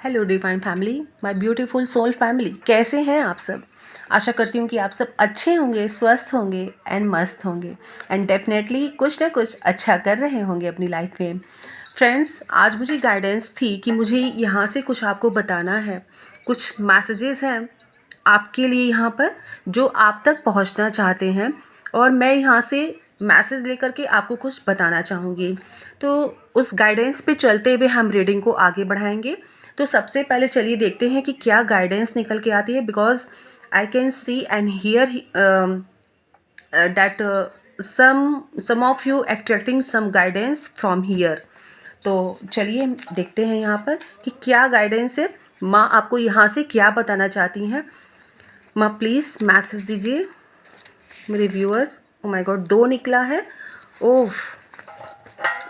Hello divine family, my beautiful soul family, कैसे हैं आप सब। आशा करती हूँ कि आप सब अच्छे होंगे, स्वस्थ होंगे एंड मस्त होंगे एंड डेफिनेटली कुछ ना कुछ अच्छा कर रहे होंगे अपनी लाइफ में। फ्रेंड्स, आज मुझे गाइडेंस थी कि मुझे यहाँ से कुछ आपको बताना है। कुछ मैसेजेस हैं आपके लिए यहाँ पर जो आप तक पहुँचना चाहते हैं और मैं यहाँ से मैसेज लेकर के आपको कुछ बताना चाहूँगी। तो उस गाइडेंस पे चलते हुए हम रीडिंग को आगे बढ़ाएंगे। तो सबसे पहले चलिए देखते हैं कि क्या गाइडेंस निकल के आती है, because I can see and hear that some of you expecting some guidance from here. तो चलिए देखते हैं यहाँ पर कि क्या गाइडेंस है, माँ आपको यहाँ से क्या बताना चाहती हैं। माँ प्लीज़ मैसेज दीजिए मेरे व्यूअर्स। ओ माय गॉड, 2 निकला है। ओह,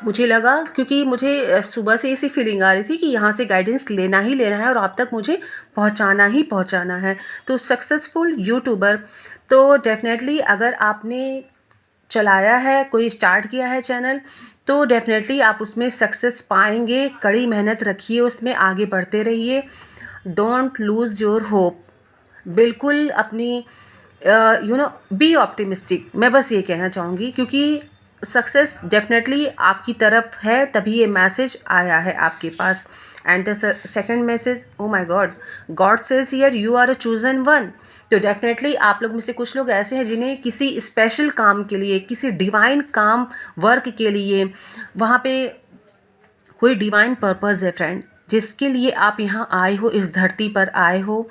मुझे लगा, क्योंकि मुझे सुबह से ऐसी फीलिंग आ रही थी कि यहाँ से गाइडेंस लेना ही लेना है और आप तक मुझे पहुँचाना ही पहुँचाना है। तो सक्सेसफुल यूट्यूबर, तो डेफिनेटली अगर आपने चलाया है, कोई स्टार्ट किया है चैनल, तो डेफिनेटली आप उसमें सक्सेस पाएंगे। कड़ी मेहनत रखिए, उसमें आगे बढ़ते रहिए। Don't lose your hope. बिल्कुल अपनी बी ऑप्टिमिस्टिक, मैं बस ये कहना चाहूँगी, क्योंकि सक्सेस डेफिनेटली आपकी तरफ है, तभी ये मैसेज आया है आपके पास। And the second message, oh my god, god says here you are a chosen one. तो डेफिनेटली आप लोग में से कुछ लोग ऐसे हैं जिन्हें किसी स्पेशल काम के लिए, किसी डिवाइन काम वर्क के लिए, वहाँ पे कोई डिवाइन पर्पस है फ्रेंड, जिसके लिए आप यहाँ आए हो, इस धरती पर आए हो।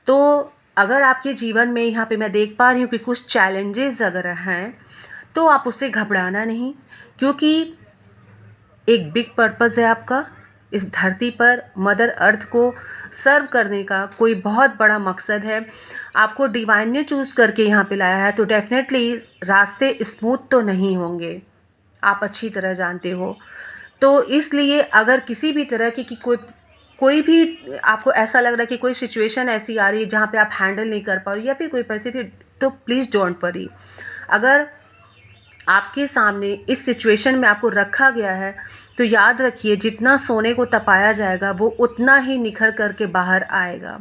तो अगर आपके जीवन में यहाँ पे मैं देख पा रही हूँ कि कुछ चैलेंजेस अगर हैं, तो आप उससे घबराना नहीं, क्योंकि एक बिग पर्पस है आपका इस धरती पर। मदर अर्थ को सर्व करने का कोई बहुत बड़ा मकसद है। आपको डिवाइन ने चूज़ करके यहाँ पे लाया है, तो डेफिनेटली रास्ते स्मूथ तो नहीं होंगे, आप अच्छी तरह जानते हो। तो इसलिए अगर किसी भी तरह की कोई भी आपको ऐसा लग रहा है कि कोई सिचुएशन ऐसी आ रही है जहाँ पे आप हैंडल नहीं कर पा रहे, या फिर कोई परिस्थिति, तो प्लीज़ डोंट वरी। अगर आपके सामने इस सिचुएशन में आपको रखा गया है, तो याद रखिए, जितना सोने को तपाया जाएगा वो उतना ही निखर करके बाहर आएगा।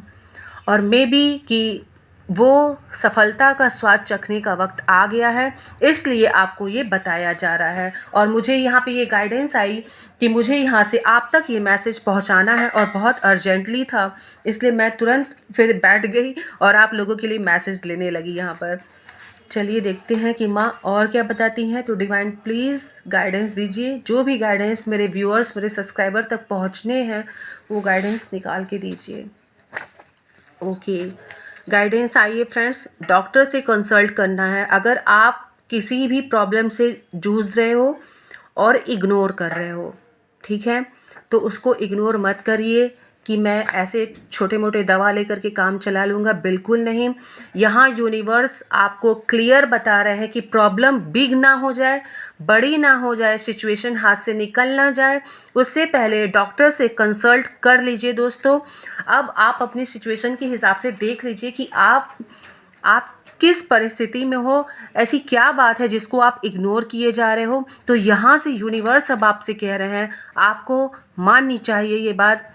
और मे बी कि वो सफलता का स्वाद चखने का वक्त आ गया है, इसलिए आपको ये बताया जा रहा है। और मुझे यहाँ पे ये गाइडेंस आई कि मुझे यहाँ से आप तक ये मैसेज पहुँचाना है, और बहुत अर्जेंटली था, इसलिए मैं तुरंत फिर बैठ गई और आप लोगों के लिए मैसेज लेने लगी यहाँ पर। चलिए देखते हैं कि माँ और क्या बताती हैं। तो डिवाइन प्लीज़ गाइडेंस दीजिए, जो भी गाइडेंस मेरे व्यूअर्स, मेरे सब्सक्राइबर तक पहुँचने हैं, वो गाइडेंस निकाल के दीजिए। ओके, गाइडेंस आइए फ्रेंड्स। डॉक्टर से कंसल्ट करना है अगर आप किसी भी प्रॉब्लम से जूझ रहे हो और इग्नोर कर रहे हो, ठीक है, तो उसको इग्नोर मत करिए कि मैं ऐसे छोटे मोटे दवा लेकर के काम चला लूँगा, बिल्कुल नहीं। यहाँ यूनिवर्स आपको क्लियर बता रहे हैं कि प्रॉब्लम बिग ना हो जाए, बड़ी ना हो जाए, सिचुएशन हाथ से निकल ना जाए, उससे पहले डॉक्टर से कंसल्ट कर लीजिए दोस्तों। अब आप अपनी सिचुएशन के हिसाब से देख लीजिए कि आप किस परिस्थिति में हो, ऐसी क्या बात है जिसको आप इग्नोर किए जा रहे हो। तो यहाँ से यूनिवर्स अब आपसे कह रहे हैं, आपको माननी चाहिए ये बात,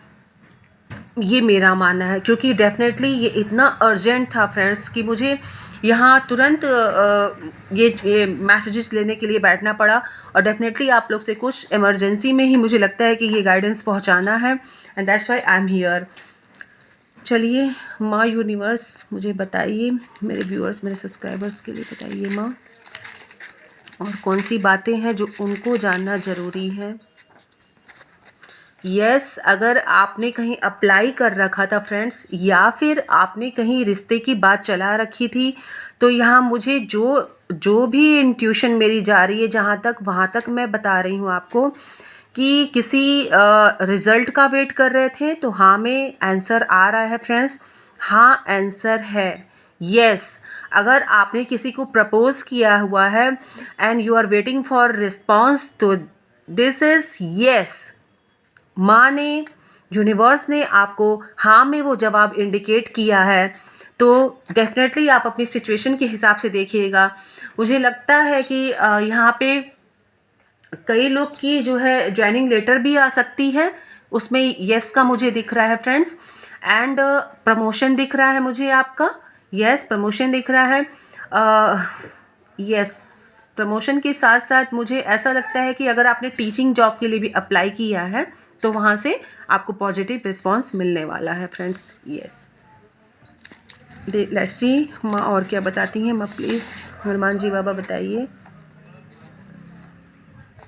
ये मेरा मानना है, क्योंकि डेफिनेटली ये इतना अर्जेंट था फ्रेंड्स कि मुझे यहाँ तुरंत ये मैसेजेस लेने के लिए बैठना पड़ा। और डेफिनेटली आप लोग से कुछ इमरजेंसी में ही मुझे लगता है कि ये गाइडेंस पहुँचाना है, and that's why I am here. चलिए माँ यूनिवर्स, मुझे बताइए, मेरे व्यूअर्स, मेरे सब्सक्राइबर्स के लिए बताइए माँ, और कौन सी बातें हैं जो उनको जानना ज़रूरी है। यस, अगर आपने कहीं अप्लाई कर रखा था फ्रेंड्स, या फिर आपने कहीं रिश्ते की बात चला रखी थी, तो यहाँ मुझे जो भी इंट्यूशन मेरी जा रही है, जहाँ तक वहाँ तक मैं बता रही हूँ आपको कि किसी रिज़ल्ट का वेट कर रहे थे, तो हाँ में आंसर आ रहा है फ्रेंड्स, हाँ आंसर है। यस, अगर आपने किसी को प्रपोज़ किया हुआ है and you are waiting for response, तो दिस इज़ यस। माँ ने, यूनिवर्स ने आपको हाँ में वो जवाब इंडिकेट किया है। तो डेफिनेटली आप अपनी सिचुएशन के हिसाब से देखिएगा। मुझे लगता है कि यहाँ पे कई लोग की जो है ज्वाइनिंग लेटर भी आ सकती है, उसमें यस का मुझे दिख रहा है फ्रेंड्स। एंड प्रमोशन दिख रहा है मुझे आपका, यस प्रमोशन दिख रहा है। यस प्रमोशन के साथ साथ मुझे ऐसा लगता है कि अगर आपने टीचिंग जॉब के लिए भी अप्लाई किया है तो वहाँ से आपको पॉजिटिव रिस्पॉन्स मिलने वाला है फ्रेंड्स। यस लेट्स सी माँ और क्या बताती हैं। माँ प्लीज़ हनुमान जी बाबा बताइए।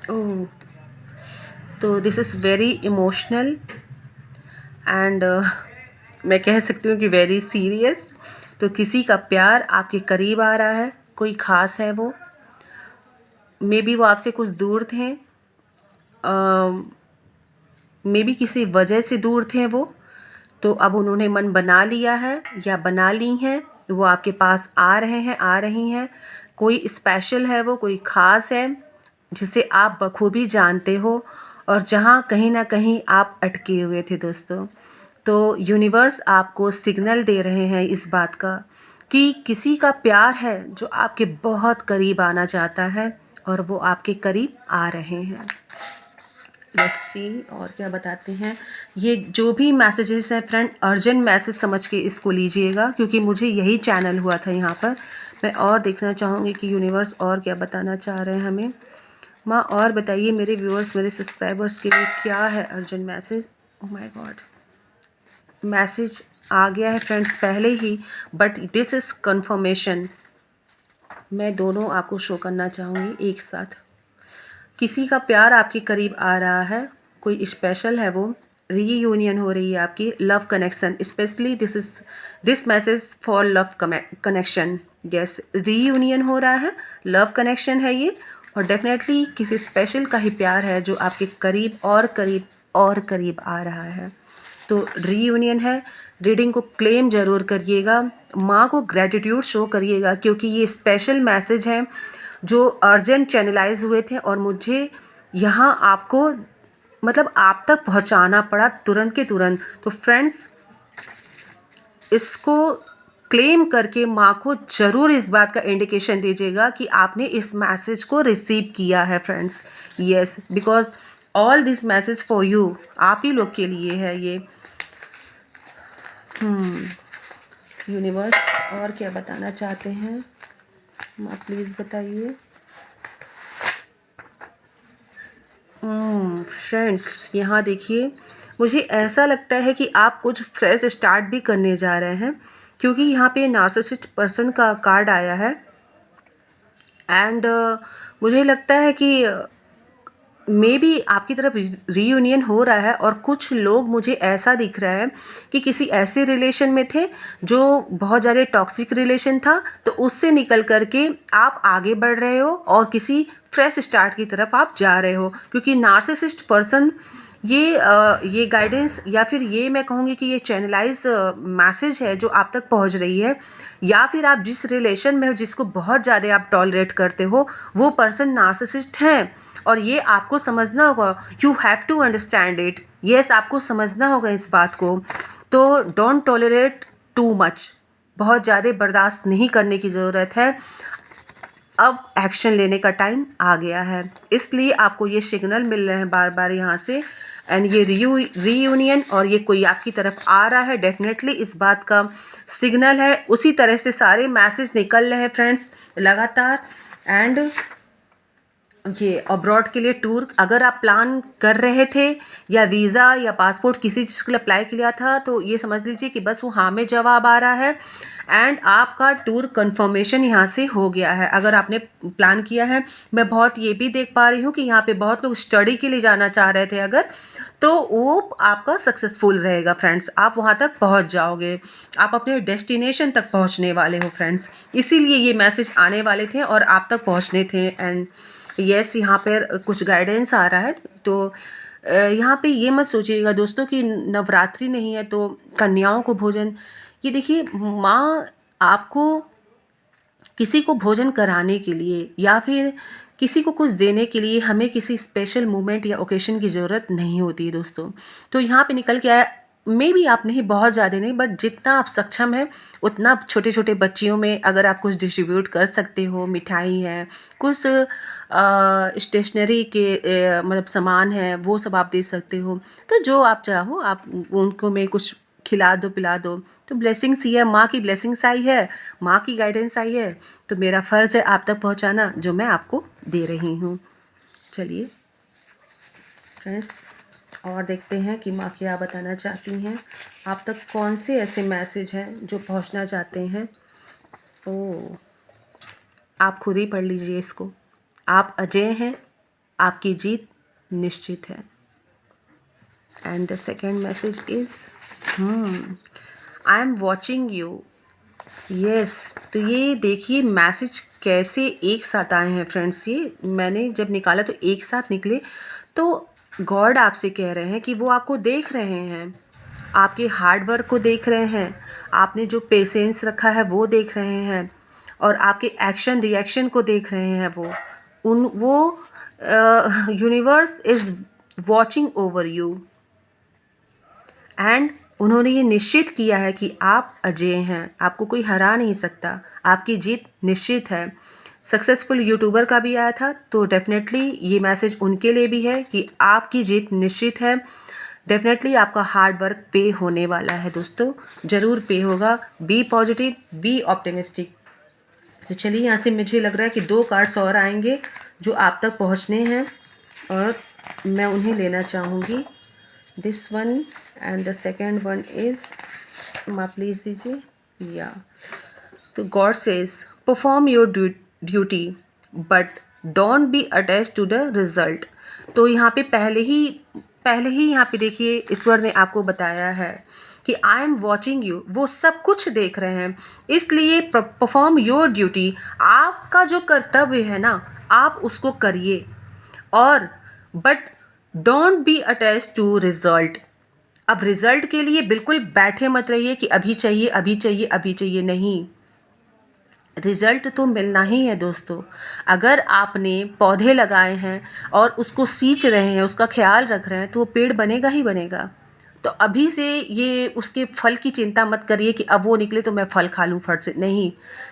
ओह, तो this is very emotional and मैं कह सकती हूँ कि वेरी सीरियस। तो किसी का प्यार आपके करीब आ रहा है, कोई ख़ास है वो, मे बी वो आपसे कुछ दूर थे, मे बी किसी वजह से दूर थे वो, तो अब उन्होंने मन बना लिया है या बना ली हैं, वो आपके पास आ रहे हैं, आ रही हैं। कोई स्पेशल है वो, कोई ख़ास है जिसे आप बखूबी जानते हो और जहाँ कहीं ना कहीं आप अटके हुए थे दोस्तों। तो यूनिवर्स आपको सिग्नल दे रहे हैं इस बात का कि किसी का प्यार है जो आपके बहुत करीब आना चाहता है और वो आपके करीब आ रहे हैं। लेट्स सी और क्या बताते हैं। ये जो भी मैसेजेस हैं फ्रेंड, अर्जेंट मैसेज समझ के इसको लीजिएगा क्योंकि मुझे यही चैनल हुआ था यहाँ पर। मैं और देखना चाहूँगी कि यूनिवर्स और क्या बताना चाह रहे हैं हमें। माँ और बताइए मेरे व्यूअर्स, मेरे सब्सक्राइबर्स के लिए क्या है urgent message. Oh my god, message आ गया है फ्रेंड्स पहले ही, बट दिस इज़ कंफर्मेशन। मैं दोनों आपको शो करना चाहूँगी एक साथ। किसी का प्यार आपके करीब आ रहा है, कोई स्पेशल है वो, रीयूनियन हो रही है आपकी, love connection, specially this message for love connection. Yes reunion हो रहा है, लव कनेक्शन है ये, और डेफिनेटली किसी स्पेशल का ही प्यार है जो आपके करीब और करीब और करीब आ रहा है। तो रीयूनियन है। रीडिंग को क्लेम ज़रूर करिएगा, माँ को ग्रेटिट्यूड शो करिएगा क्योंकि ये स्पेशल मैसेज हैं जो अर्जेंट चैनलाइज हुए थे और मुझे यहाँ आपको मतलब आप तक पहुँचाना पड़ा तुरंत के तुरंत। तो फ्रेंड्स इसको क्लेम करके माँ को ज़रूर इस बात का इंडिकेशन दीजिएगा कि आपने इस मैसेज को रिसीव किया है friends. Yes, because all this message for you, आप ही लोग के लिए है ये। यूनिवर्स और क्या बताना चाहते हैं माँ प्लीज़ बताइए। फ्रेंड्स यहाँ देखिए, मुझे ऐसा लगता है कि आप कुछ फ्रेश स्टार्ट भी करने जा रहे हैं क्योंकि यहाँ पे नार्सिसिस्ट पर्सन का कार्ड आया है। एंड मुझे लगता है कि मे बी आपकी तरफ रीयूनियन हो रहा है और कुछ लोग मुझे ऐसा दिख रहा है कि किसी ऐसे रिलेशन में थे जो बहुत ज़्यादा टॉक्सिक रिलेशन था, तो उससे निकल करके आप आगे बढ़ रहे हो और किसी फ्रेश स्टार्ट की तरफ आप जा रहे हो क्योंकि नार्सिसिस्ट पर्सन ये गाइडेंस या फिर ये मैं कहूँगी कि ये चैनलाइज मैसेज है जो आप तक पहुँच रही है, या फिर आप जिस रिलेशन में हो जिसको बहुत ज़्यादा आप टॉलरेट करते हो वो पर्सन नार्सिसिस्ट हैं और ये आपको समझना होगा। You have to understand it. Yes, आपको समझना होगा इस बात को। तो डोंट टॉलरेट टू मच, बहुत ज़्यादा बर्दाश्त नहीं करने की ज़रूरत है। अब एक्शन लेने का टाइम आ गया है, इसलिए आपको ये सिग्नल मिल रहे हैं बार बार यहाँ से। एंड ये रीयूनियन और ये कोई आपकी तरफ आ रहा है, डेफिनेटली इस बात का सिग्नल है। उसी तरह से सारे मैसेज निकल रहे हैं फ्रेंड्स लगातार। एंड ये अब्रॉड के लिए टूर अगर आप प्लान कर रहे थे या वीज़ा या पासपोर्ट किसी चीज़ के लिए अप्लाई किया था तो ये समझ लीजिए कि बस वो हाँ में जवाब आ रहा है एंड आपका टूर कंफर्मेशन यहाँ से हो गया है। अगर आपने प्लान किया है, मैं बहुत ये भी देख पा रही हूँ कि यहाँ पे बहुत लोग स्टडी के लिए जाना चाह रहे थे अगर, तो वो आपका सक्सेसफुल रहेगा फ्रेंड्स। आप वहाँ तक पहुँच जाओगे, आप अपने डेस्टिनेशन तक पहुँचने वाले हो फ्रेंड्स। इसीलिए ये मैसेज आने वाले थे और आप तक पहुँचने थे। एंड यस, यहाँ पर कुछ गाइडेंस आ रहा है। तो यहाँ पे ये मत सोचिएगा दोस्तों कि नवरात्रि नहीं है तो कन्याओं को भोजन, ये देखिए माँ आपको किसी को भोजन कराने के लिए या फिर किसी को कुछ देने के लिए हमें किसी स्पेशल मोमेंट या ओकेशन की ज़रूरत नहीं होती है दोस्तों। तो यहाँ पे निकल के आया मे भी आप नहीं, बहुत ज़्यादा नहीं, बट जितना आप सक्षम हैं उतना छोटे छोटे बच्चियों में अगर आप कुछ डिस्ट्रीब्यूट कर सकते हो, मिठाई है, कुछ स्टेशनरी के मतलब सामान है, वो सब आप दे सकते हो। तो जो आप चाहो आप उनको में कुछ खिला दो, पिला दो। तो ब्लेसिंग्स ये है, माँ की ब्लेसिंग्स आई है, माँ की गाइडेंस आई है, तो मेरा फ़र्ज़ है आप तक पहुँचाना जो मैं आपको दे रही हूँ। चलिए फ्रेंड्स, और देखते हैं कि माँ क्या बताना चाहती हैं, आप तक कौन से ऐसे मैसेज हैं जो पहुंचना चाहते हैं। ओह, आप खुद ही पढ़ लीजिए इसको। आप अजय हैं, आपकी जीत निश्चित है। And the second message is I am watching you. Yes, तो ये देखिए मैसेज कैसे एक साथ आए हैं फ्रेंड्स। ये मैंने जब निकाला तो एक साथ निकले। तो गॉड आपसे कह रहे हैं कि वो आपको देख रहे हैं, आपके हार्ड वर्क को देख रहे हैं, आपने जो पेशेंस रखा है वो देख रहे हैं, और आपके एक्शन रिएक्शन को देख रहे हैं। वो universe is watching over you, and उन्होंने ये निश्चित किया है कि आप अजेय हैं, आपको कोई हरा नहीं सकता, आपकी जीत निश्चित है। सक्सेसफुल यूट्यूबर का भी आया था, तो डेफिनेटली ये मैसेज उनके लिए भी है कि आपकी जीत निश्चित है। डेफिनेटली आपका हार्ड वर्क पे होने वाला है दोस्तों, ज़रूर पे होगा। Be positive, be optimistic. तो चलिए, यहाँ से मुझे लग रहा है कि 2 कार्ड्स और आएंगे जो आप तक पहुँचने हैं, और मैं उन्हें लेना चाहूँगी। This one and the second one is, माँ प्लीज़ दीजिए। या तो God says perform your duty but don't be attach to the result. तो यहाँ पे पहले ही यहाँ पे देखिए ईश्वर ने आपको बताया है कि आई एम वॉचिंग यू, वो सब कुछ देख रहे हैं, इसलिए परफॉर्म योर ड्यूटी। आपका जो कर्तव्य है ना, आप उसको करिए, और but don't be attach to result. अब रिजल्ट के लिए बिल्कुल बैठे मत रहिए कि अभी चाहिए, अभी चाहिए, अभी चाहिए, नहीं। रिजल्ट तो मिलना ही है दोस्तों। अगर आपने पौधे लगाए हैं और उसको सींच रहे हैं, उसका ख्याल रख रहे हैं, तो वो पेड़ बनेगा ही बनेगा। तो अभी से ये उसके फल की चिंता मत करिए कि अब वो निकले तो मैं फल खा लूँ फट से, नहीं।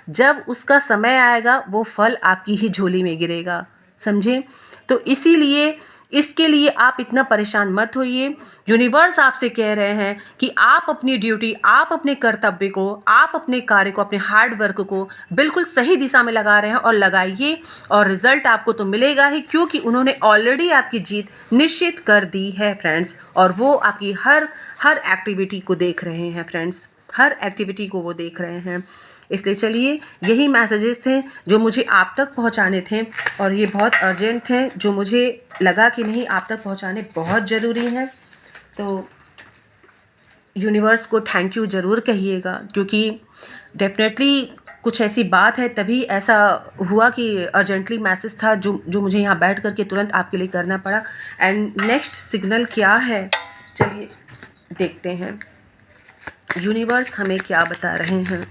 जब उसका समय आएगा वो फल आपकी ही झोली में गिरेगा, समझे। तो इसीलिए इसके लिए आप इतना परेशान मत होइए। यूनिवर्स आपसे कह रहे हैं कि आप अपनी ड्यूटी, आप अपने कर्तव्य को, आप अपने कार्य को, अपने हार्ड वर्क को बिल्कुल सही दिशा में लगा रहे हैं, और लगाइए, और रिजल्ट आपको तो मिलेगा ही, क्योंकि उन्होंने ऑलरेडी आपकी जीत निश्चित कर दी है फ्रेंड्स। और वो आपकी हर एक्टिविटी को देख रहे हैं फ्रेंड्स, हर एक्टिविटी को वो देख रहे हैं। इसलिए चलिए, यही मैसेजेस थे जो मुझे आप तक पहुंचाने थे, और ये बहुत अर्जेंट थे, जो मुझे लगा कि नहीं आप तक पहुंचाने बहुत ज़रूरी हैं। तो यूनिवर्स को थैंक यू ज़रूर कहिएगा, क्योंकि डेफिनेटली कुछ ऐसी बात है, तभी ऐसा हुआ कि अर्जेंटली मैसेज था जो मुझे यहाँ बैठ कर के तुरंत आपके लिए करना पड़ा। एंड नेक्स्ट सिग्नल क्या है, चलिए देखते हैं यूनिवर्स हमें क्या बता रहे हैं,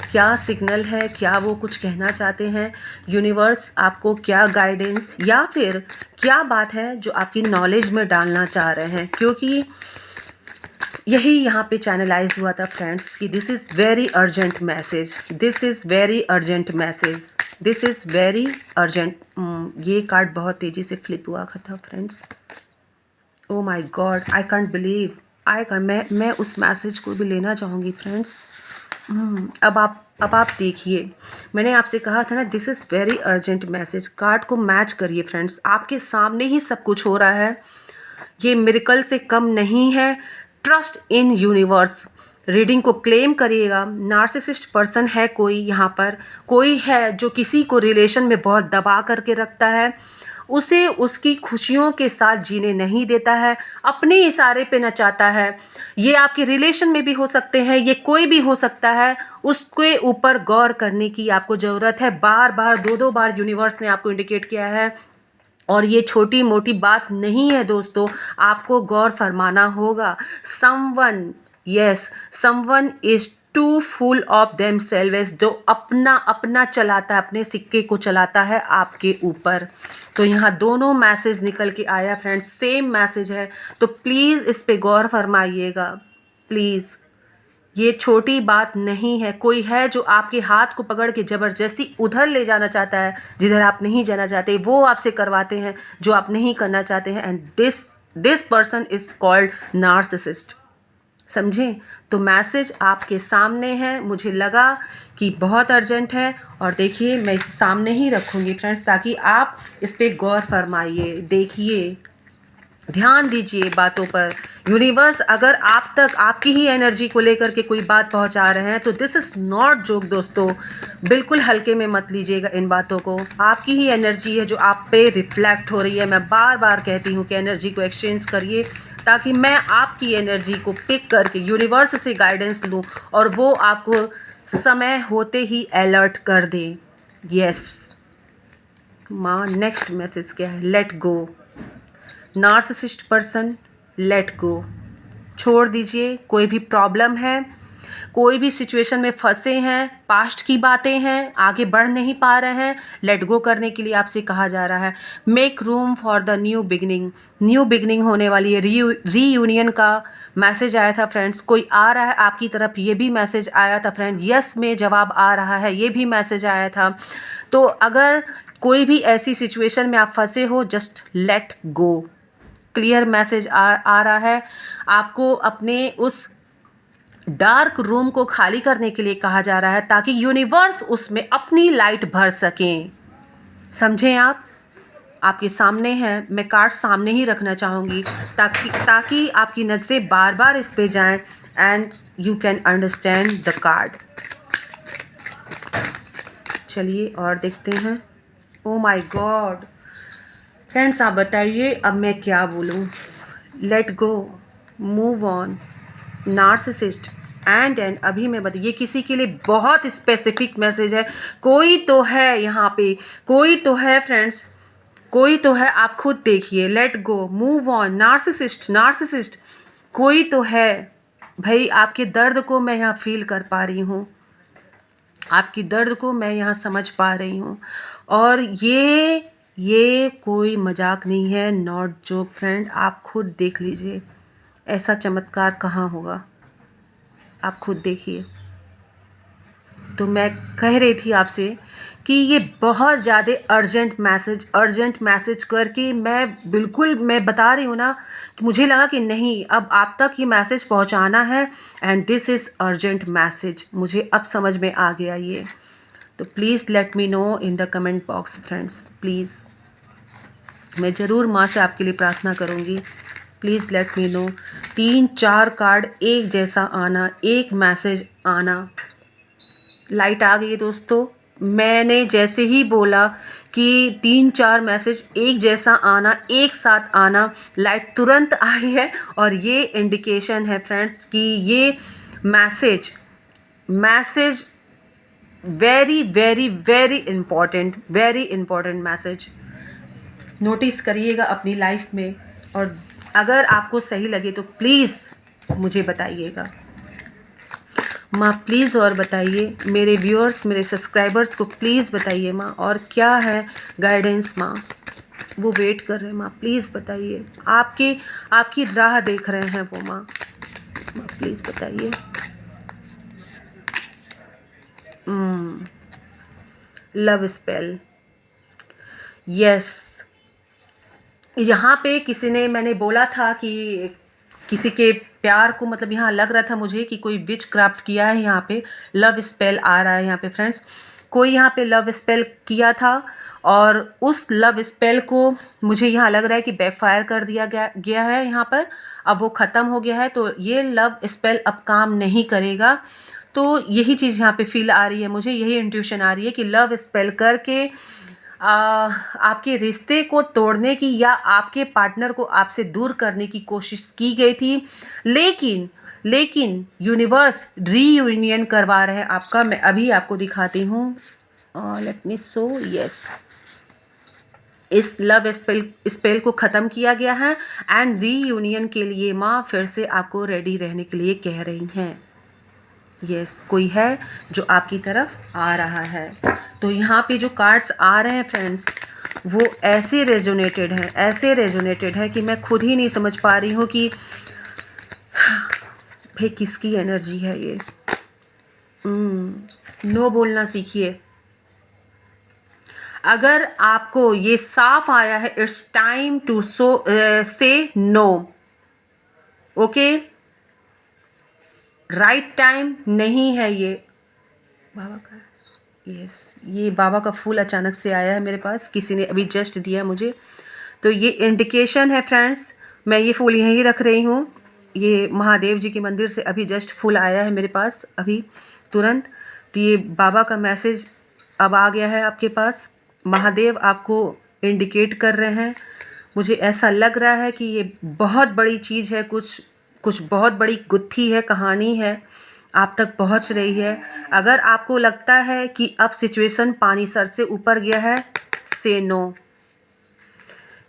क्या सिग्नल है, क्या वो कुछ कहना चाहते हैं। यूनिवर्स आपको क्या गाइडेंस या फिर क्या बात है जो आपकी नॉलेज में डालना चाह रहे हैं, क्योंकि यही यहाँ पे चैनलाइज हुआ था फ्रेंड्स कि this is very urgent message, this is very urgent message, this is very urgent. ये कार्ड बहुत तेज़ी से फ्लिप हुआ था friends. O my God, I can't believe, मैं उस मैसेज को भी लेना चाहूँगी फ्रेंड्स। अब आप देखिए, मैंने आपसे कहा था ना this is very urgent message. Card को मैच करिए फ्रेंड्स, आपके सामने ही सब कुछ हो रहा है, ये मिरेकल से कम नहीं है। ट्रस्ट इन यूनिवर्स, रीडिंग को क्लेम करिएगा। नार्सिसिस्ट पर्सन है कोई यहाँ पर, कोई है जो किसी को रिलेशन में बहुत दबा करके रखता है, उसे उसकी खुशियों के साथ जीने नहीं देता है, अपने इशारे पे नचाता है। ये आपके रिलेशन में भी हो सकते हैं, ये कोई भी हो सकता है, उसके ऊपर गौर करने की आपको ज़रूरत है। बार बार 2-2 बार यूनिवर्स ने आपको इंडिकेट किया है, और ये छोटी मोटी बात नहीं है दोस्तों, आपको गौर फरमाना होगा। Someone is too full of themselves, जो अपना चलाता है, अपने सिक्के को चलाता है आपके ऊपर। तो यहाँ दोनों मैसेज निकल के आया फ्रेंड्स, सेम मैसेज है, तो प्लीज़ इस पे गौर फरमाइएगा। प्लीज़, ये छोटी बात नहीं है। कोई है जो आपके हाथ को पकड़ के ज़बरदस्ती उधर ले जाना चाहता है जिधर आप नहीं जाना चाहते, वो आपसे करवाते हैं जो आप नहीं करना चाहते हैं, and this person is called narcissist. समझें? तो मैसेज आपके सामने है, मुझे लगा कि बहुत अर्जेंट है, और देखिए मैं इसे सामने ही रखूँगी फ्रेंड्स, ताकि आप इस पर गौर फरमाइए, देखिए, ध्यान दीजिए बातों पर। यूनिवर्स अगर आप तक आपकी ही एनर्जी को लेकर के कोई बात पहुंचा रहे हैं तो दिस इज़ नॉट जोक दोस्तों, बिल्कुल हल्के में मत लीजिएगा इन बातों को। आपकी ही एनर्जी है जो आप पे रिफ्लेक्ट हो रही है। मैं बार बार कहती हूँ कि एनर्जी को एक्सचेंज करिए, ताकि मैं आपकी एनर्जी को पिक करके यूनिवर्स से गाइडेंस लूँ और वो आपको समय होते ही अलर्ट कर दे। यस माँ, नेक्स्ट मैसेज क्या है? Let go. Narcissist person, let go, छोड़ दीजिए। कोई भी प्रॉब्लम है, कोई भी सिचुएशन में फंसे हैं, पास्ट की बातें हैं, आगे बढ़ नहीं पा रहे हैं, लेट गो करने के लिए आपसे कहा जा रहा है। Make room for the new beginning. New beginning होने वाली है, रीयूनियन का मैसेज आया था फ्रेंड्स। कोई आ रहा है आपकी तरफ, ये भी मैसेज आया था फ्रेंड। यस में जवाब आ रहा है, ये भी मैसेज आया था। तो अगर कोई भी ऐसी सिचुएशन में आप फंसे हो, just let go. Clear message आ रहा है। आपको अपने उस डार्क रूम को खाली करने के लिए कहा जा रहा है, ताकि यूनिवर्स उसमें अपनी लाइट भर सकें। समझें आप? आपके सामने है, मैं कार्ड सामने ही रखना चाहूँगी ताकि आपकी नज़रें बार बार इस पे जाएं and you can understand the card. चलिए और देखते हैं। ओ माय गॉड फ्रेंड्स, आप बताइए अब मैं क्या बोलूँ। Late go, move on, narcissist and अभी मैं बताइए, किसी के लिए बहुत स्पेसिफिक मैसेज है। कोई तो है यहाँ पे, कोई तो है फ्रेंड्स, कोई तो है। आप खुद देखिए। Late go, move on, narcissist कोई तो है भाई। आपके दर्द को मैं यहाँ फील कर पा रही हूँ, आपकी दर्द को मैं यहाँ समझ पा रही हूँ, और ये कोई मजाक नहीं है, नॉट जोक फ्रेंड। आप खुद देख लीजिए, ऐसा चमत्कार कहाँ होगा, आप खुद देखिए। तो मैं कह रही थी आपसे कि ये बहुत ज़्यादा अर्जेंट मैसेज करके मैं बता रही हूँ ना, कि मुझे लगा कि नहीं, अब आप तक ये मैसेज पहुँचाना है, and this is urgent message. मुझे अब समझ में आ गया ये। तो please let me know in the comment box friends, please. मैं ज़रूर माँ से आपके लिए प्रार्थना करूँगी, please let me know. 3-4 card एक जैसा आना, एक मैसेज आना। लाइट आ गई है दोस्तों। मैंने जैसे ही बोला कि 3-4 मैसेज एक जैसा आना, एक साथ आना, लाइट तुरंत आई है, और ये इंडिकेशन है फ्रेंड्स कि ये message very very very important message. Notice करिएगा अपनी लाइफ में, और अगर आपको सही लगे तो प्लीज़ मुझे बताइएगा माँ, प्लीज़। और बताइए मेरे व्यूअर्स, मेरे सब्सक्राइबर्स को प्लीज़ बताइए माँ, और क्या है गाइडेंस माँ, वो वेट कर रहे हैं माँ, प्लीज़ बताइए। आपकी राह देख रहे हैं वो माँ, प्लीज़ बताइए। Love spell, yes. यहाँ पे किसी ने, मैंने बोला था कि किसी के प्यार को, मतलब यहाँ लग रहा था मुझे कि कोई विच क्राफ्ट किया है। यहाँ पे लव स्पेल आ रहा है यहाँ पे फ्रेंड्स। कोई यहाँ पे लव स्पेल किया था, और उस लव स्पेल को मुझे यहाँ लग रहा है कि बैकफायर कर दिया गया है यहाँ पर। अब वो ख़त्म हो गया है, तो ये लव स्पेल अब काम नहीं करेगा। तो यही चीज़ यहाँ पे फील आ रही है मुझे, यही इंट्यूशन आ रही है कि लव स्पेल करके आपके रिश्ते को तोड़ने की या आपके पार्टनर को आपसे दूर करने की कोशिश की गई थी, लेकिन यूनिवर्स रीयूनियन करवा रहे हैं आपका। मैं अभी आपको दिखाती हूँ, लेट मी शो। यस, इस लव स्पेल को ख़त्म किया गया है, एंड रीयूनियन के लिए माँ फिर से आपको रेडी रहने के लिए कह रही हैं। यस, कोई है जो आपकी तरफ आ रहा है। तो यहाँ पे जो कार्ड्स आ रहे हैं फ्रेंड्स, वो ऐसे रेजोनेटेड है कि मैं खुद ही नहीं समझ पा रही हूँ कि भाई किसकी एनर्जी है ये? नो बोलना सीखिए। अगर आपको ये साफ आया है, इट्स टाइम टू से नो। ओके, राइट टाइम नहीं है ये। बाबा का, यस, ये बाबा का फूल अचानक से आया है मेरे पास, किसी ने अभी जस्ट दिया मुझे, तो ये इंडिकेशन है फ्रेंड्स। मैं ये फूल यहीं रख रही हूँ, ये महादेव जी के मंदिर से अभी जस्ट फूल आया है मेरे पास अभी तुरंत। तो ये बाबा का मैसेज अब आ गया है आपके पास। महादेव आपको इंडिकेट कर रहे हैं। मुझे ऐसा लग रहा है कि ये बहुत बड़ी चीज़ है, कुछ बहुत बड़ी गुत्थी है, कहानी है, आप तक पहुंच रही है। अगर आपको लगता है कि अब सिचुएशन पानी सर से ऊपर गया है, से नो।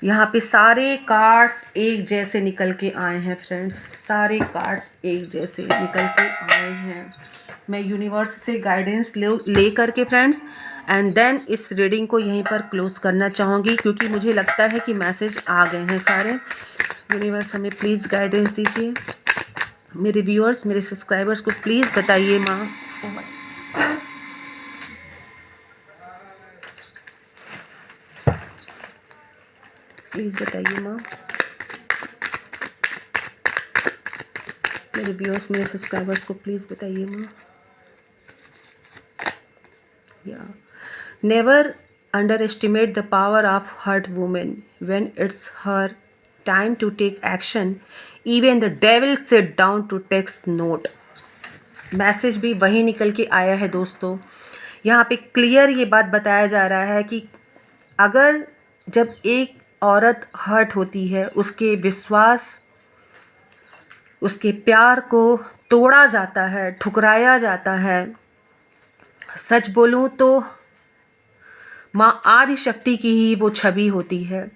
यहाँ पे सारे कार्ड्स एक जैसे निकल के आए हैं फ्रेंड्स, सारे कार्ड्स एक जैसे निकल के आए हैं। मैं यूनिवर्स से गाइडेंस ले करके फ्रेंड्स एंड देन इस रीडिंग को यहीं पर क्लोज करना चाहूँगी, क्योंकि मुझे लगता है कि मैसेज आ गए हैं सारे। यूनिवर्स हमें प्लीज़ गाइडेंस दीजिए। मेरे व्यूअर्स, मेरे सब्सक्राइबर्स को प्लीज़ बताइए माँ। प्लीज़ बताइए माँ। मेरे व्यूअर्स, मेरे सब्सक्राइबर्स को प्लीज़ बताइए माँ। या never underestimate the power of hurt women when it's her time to take action, even the devil sit down to take note. Message भी वही निकल के आया है दोस्तों। यहाँ पे क्लियर ये बात बताया जा रहा है कि अगर जब एक औरत हर्ट होती है, उसके विश्वास, उसके प्यार को तोड़ा जाता है, ठुकराया जाता है। सच बोलूँ तो माँ आदि शक्ति की ही वो छवि होती है,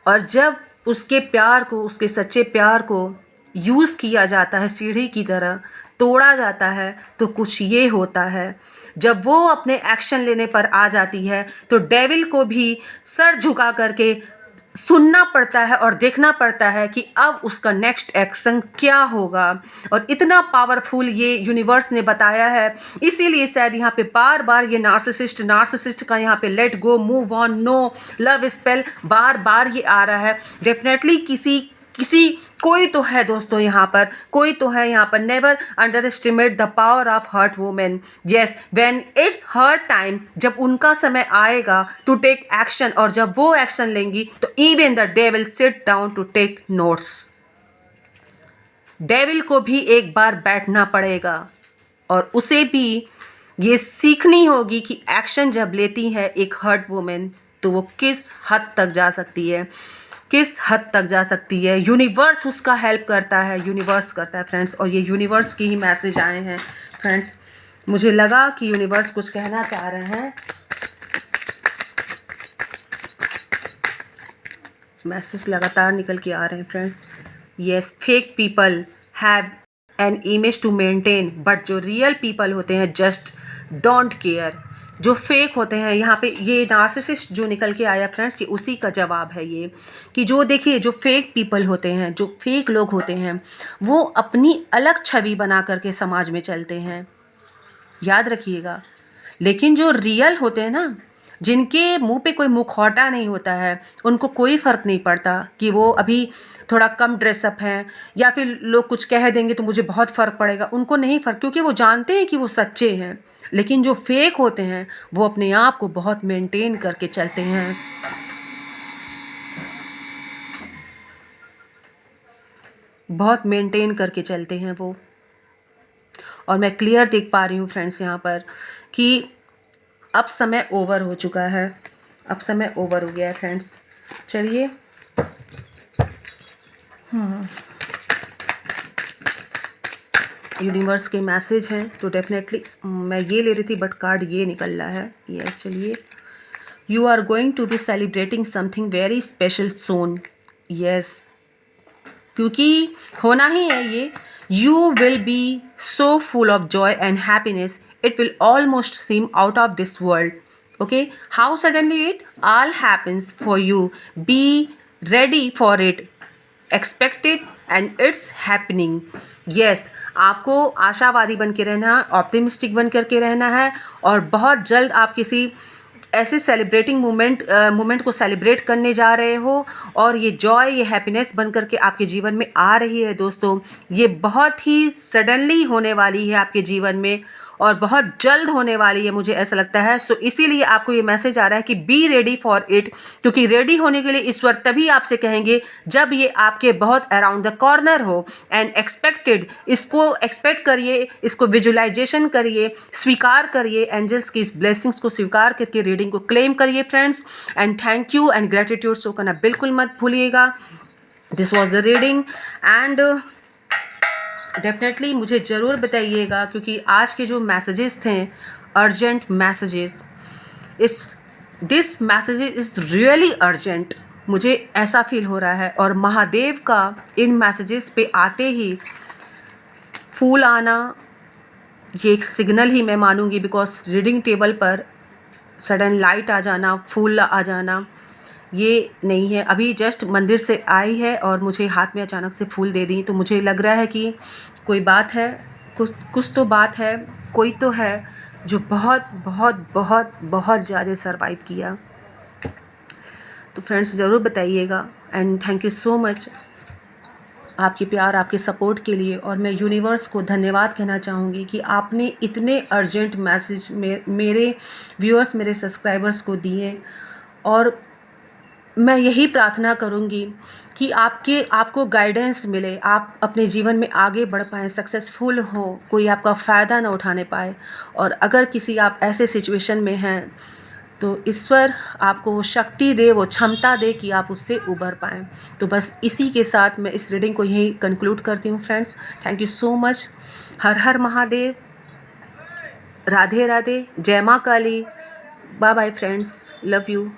और जब उसके प्यार को, उसके सच्चे प्यार को यूज़ किया जाता है, सीढ़ी की तरह तोड़ा जाता है, तो कुछ ये होता है। जब वो अपने एक्शन लेने पर आ जाती है तो डेविल को भी सर झुका करके सुनना पड़ता है और देखना पड़ता है कि अब उसका नेक्स्ट एक्शन क्या होगा। और इतना पावरफुल ये यूनिवर्स ने बताया है, इसीलिए शायद यहाँ पे बार बार ये नार्सिसिस्ट का यहाँ पे let go, move on, no, love spell बार बार ये आ रहा है। डेफिनेटली कोई तो है दोस्तों यहाँ पर, कोई तो है यहाँ पर। Never underestimate the power of hurt women. Yes, when it's her time, जब उनका समय आएगा टू टेक एक्शन, और जब वो एक्शन लेंगी तो even the devil sit down to take notes. Devil को भी एक बार बैठना पड़ेगा और उसे भी ये सीखनी होगी कि एक्शन जब लेती है एक हर्ट वुमेन तो वो किस हद तक जा सकती है, किस हद तक जा सकती है। यूनिवर्स उसका हेल्प करता है, यूनिवर्स करता है फ्रेंड्स। और ये यूनिवर्स की ही मैसेज आए हैं फ्रेंड्स। मुझे लगा कि यूनिवर्स कुछ कहना चाह रहे हैं। मैसेज लगातार निकल के आ रहे हैं friends. Yes, fake people have an image to maintain, but जो रियल पीपल होते हैं जस्ट डोंट केयर। जो फेक होते हैं, यहाँ पे ये नार्सिसिस्ट जो निकल के आया फ्रेंड्स, ये उसी का जवाब है ये, कि जो देखिए जो फेक पीपल होते हैं, जो फेक लोग होते हैं, वो अपनी अलग छवि बना करके समाज में चलते हैं, याद रखिएगा। लेकिन जो रियल होते हैं ना, जिनके मुंह पे कोई मुखौटा नहीं होता है, उनको कोई फ़र्क नहीं पड़ता कि वो अभी थोड़ा कम ड्रेसअप हैं, या फिर लोग कुछ कह देंगे तो मुझे बहुत फ़र्क पड़ेगा। उनको नहीं फ़र्क, क्योंकि वो जानते हैं कि वो सच्चे हैं। लेकिन जो फेक होते हैं वो अपने आप को बहुत मेंटेन करके चलते हैं। बहुत मेंटेन करके चलते हैं वो। और मैं क्लियर देख पा रही हूँ फ्रेंड्स यहाँ पर कि अब समय ओवर हो चुका है, अब समय ओवर हो गया है फ्रेंड्स। चलिए, यूनिवर्स के मैसेज हैं तो डेफिनेटली मैं ये ले रही थी, बट कार्ड ये निकल रहा है। यस, चलिए। You are going to be celebrating something very special soon. Yes, क्योंकि होना ही है ये। You will be so full of joy and happiness, it will almost seem out of this world. Okay, how suddenly it all happens for you. Be ready for it. Expect it and it's happening. Yes, आपको आशावादी बन के रहना है, optimistic बन करके रहना है, और बहुत जल्द आप किसी ऐसे सेलिब्रेटिंग मोमेंट को सेलिब्रेट करने जा रहे हो, और ये जॉय, ये हैप्पीनेस बन करके आपके जीवन में आ रही है दोस्तों। ये बहुत ही सडनली होने वाली है आपके जीवन में, और बहुत जल्द होने वाली है, मुझे ऐसा लगता है। सो इसीलिए आपको ये मैसेज आ रहा है कि बी रेडी फॉर इट, क्योंकि रेडी होने के लिए ईश्वर तभी आपसे कहेंगे जब ये आपके बहुत अराउंड द कॉर्नर हो। एंड एक्सपेक्टेड, इसको एक्सपेक्ट करिए, इसको विजुलाइजेशन करिए, स्वीकार करिए, एंजल्स की इस ब्लेसिंग्स को स्वीकार करके रीडिंग को क्लेम करिए friends. And thank you and gratitude show करना बिल्कुल मत भूलिएगा। This was the reading, and definitely मुझे ज़रूर बताइएगा, क्योंकि आज के जो मैसेजेस थे urgent messages, this messages is really urgent, मुझे ऐसा फील हो रहा है। और महादेव का इन मैसेजेस पे आते ही फूल आना, ये एक सिग्नल ही मैं मानूंगी, बिकॉज रीडिंग टेबल पर सडन लाइट आ जाना, फूल आ जाना, ये नहीं है। अभी जस्ट मंदिर से आई है और मुझे हाथ में अचानक से फूल दे दी, तो मुझे लग रहा है कि कोई बात है, कुछ तो बात है, कोई तो है जो बहुत बहुत बहुत बहुत ज़्यादा सरवाइव किया। तो फ्रेंड्स ज़रूर बताइएगा, and thank you so much आपके प्यार, आपके सपोर्ट के लिए। और मैं यूनिवर्स को धन्यवाद कहना चाहूँगी कि आपने इतने अर्जेंट मैसेज मेरे व्यूअर्स, मेरे सब्सक्राइबर्स को दिए, और मैं यही प्रार्थना करूंगी कि आपको गाइडेंस मिले, आप अपने जीवन में आगे बढ़ पाएँ, सक्सेसफुल हो, कोई आपका फ़ायदा ना उठाने पाए। और अगर किसी आप ऐसे सिचुएशन में हैं तो ईश्वर आपको वो शक्ति दे, वो क्षमता दे कि आप उससे उबर पाएँ। तो बस इसी के साथ मैं इस रीडिंग को यहीं कंक्लूड करती हूँ friends. Thank you so much. हर हर महादेव, राधे राधे, जय माँ Kali, bye bye friends, love you.